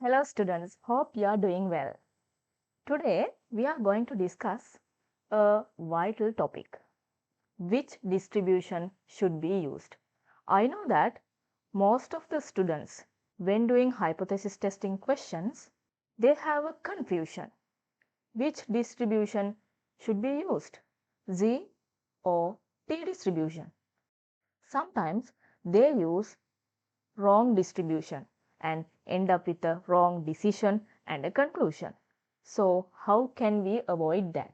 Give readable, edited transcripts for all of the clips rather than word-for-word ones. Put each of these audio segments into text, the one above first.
Hello students, hope you are doing well. Today we are going to discuss a vital topic. Which distribution should be used? I know that most of the students, when doing hypothesis testing questions, they have a confusion. Which distribution should be used? Z or T distribution? Sometimes they use wrong distribution and end up with a wrong decision and a conclusion. So how can we avoid that?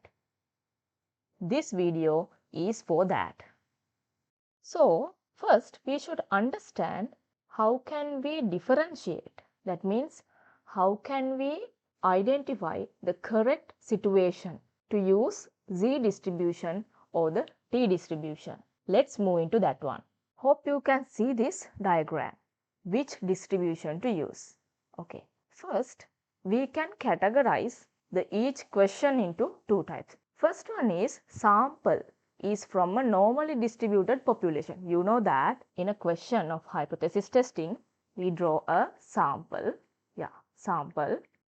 This video is for that. So first we should understand how can we differentiate. That means how can we identify the correct situation to use Z distribution or the T distribution. Let's move into that one. Hope you can see this diagram. Which distribution to use? Okay, first we can categorize each question into two types. First one is sample is from a normally distributed population. You know that in a question of hypothesis testing, we draw a sample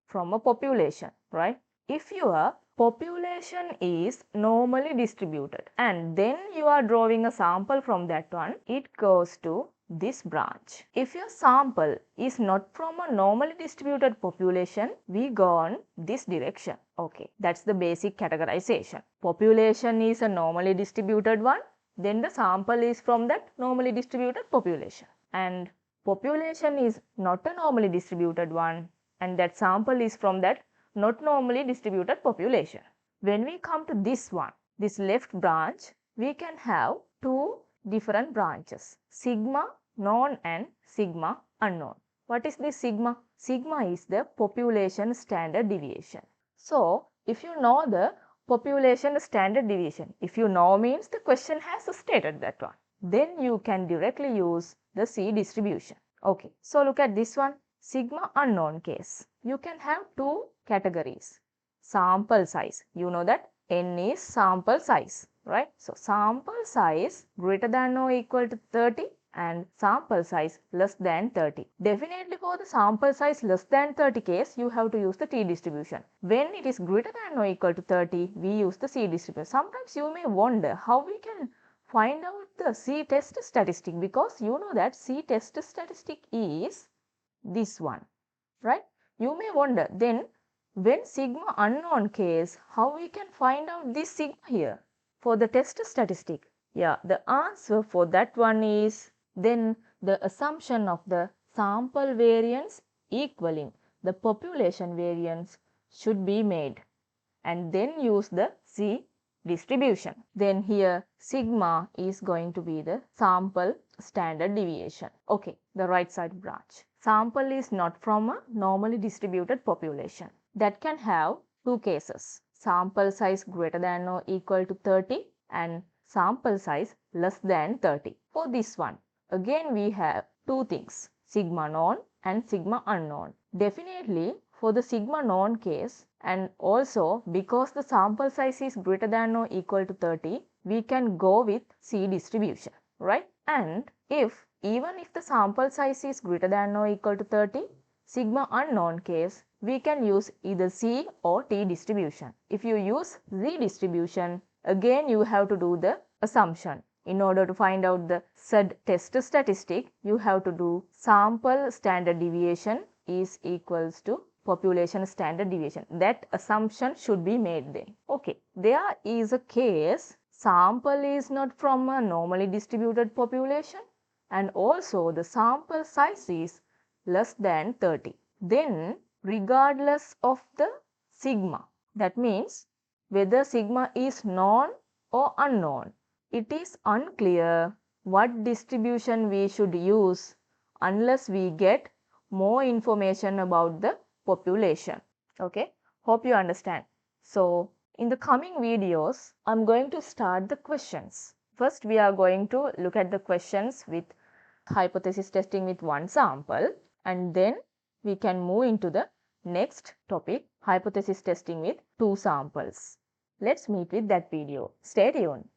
from a population, right? If your population is normally distributed and then you are drawing a sample from that one, it goes to this branch. If your sample is not from a normally distributed population, we go on this direction. Okay, that's the basic categorization. Population is a normally distributed one, then the sample is from that normally distributed population. And population is not a normally distributed one, and that sample is from that not normally distributed population. When we come to this one, this left branch, we can have two different branches, sigma known and sigma unknown. What is this sigma? Sigma is the population standard deviation. So, if you know the population standard deviation, if you know means the question has stated that one, then you can directly use the C distribution. Okay, so look at this one, sigma unknown case. You can have two categories. Sample size, you know that N is sample size, right? So, sample size greater than or equal to 30 and sample size less than 30. Definitely for the sample size less than 30 case, you have to use the T distribution. When it is greater than or equal to 30, we use the C distribution. Sometimes you may wonder how we can find out the C test statistic, because you know that C test statistic is this one, right? You may wonder then when sigma unknown case, how we can find out this sigma here for the test statistic? Yeah, the answer for that one is then the assumption of the sample variance equaling the population variance should be made and then use the C distribution. Then here sigma is going to be the sample standard deviation. Okay, the right side branch. Sample is not from a normally distributed population. That can have two cases. Sample size greater than or equal to 30 and sample size less than 30. For this one, again we have two things, sigma known and sigma unknown. Definitely for the sigma known case, and also because the sample size is greater than or equal to 30, we can go with C distribution, right? And even if the sample size is greater than or equal to 30, sigma unknown case, we can use either C or T distribution. If you use Z distribution, again you have to do the assumption. In order to find out the said test statistic, you have to do sample standard deviation is equals to population standard deviation. That assumption should be made then. Okay, there is a case sample is not from a normally distributed population and also the sample size is less than 30. Then regardless of the sigma, that means whether sigma is known or unknown, it is unclear what distribution we should use unless we get more information about the population. Okay, hope you understand. So, in the coming videos, I'm going to start the questions. First, we are going to look at the questions with hypothesis testing with one sample, and then we can move into the next topic, hypothesis testing with two samples. Let's meet with that video. Stay tuned.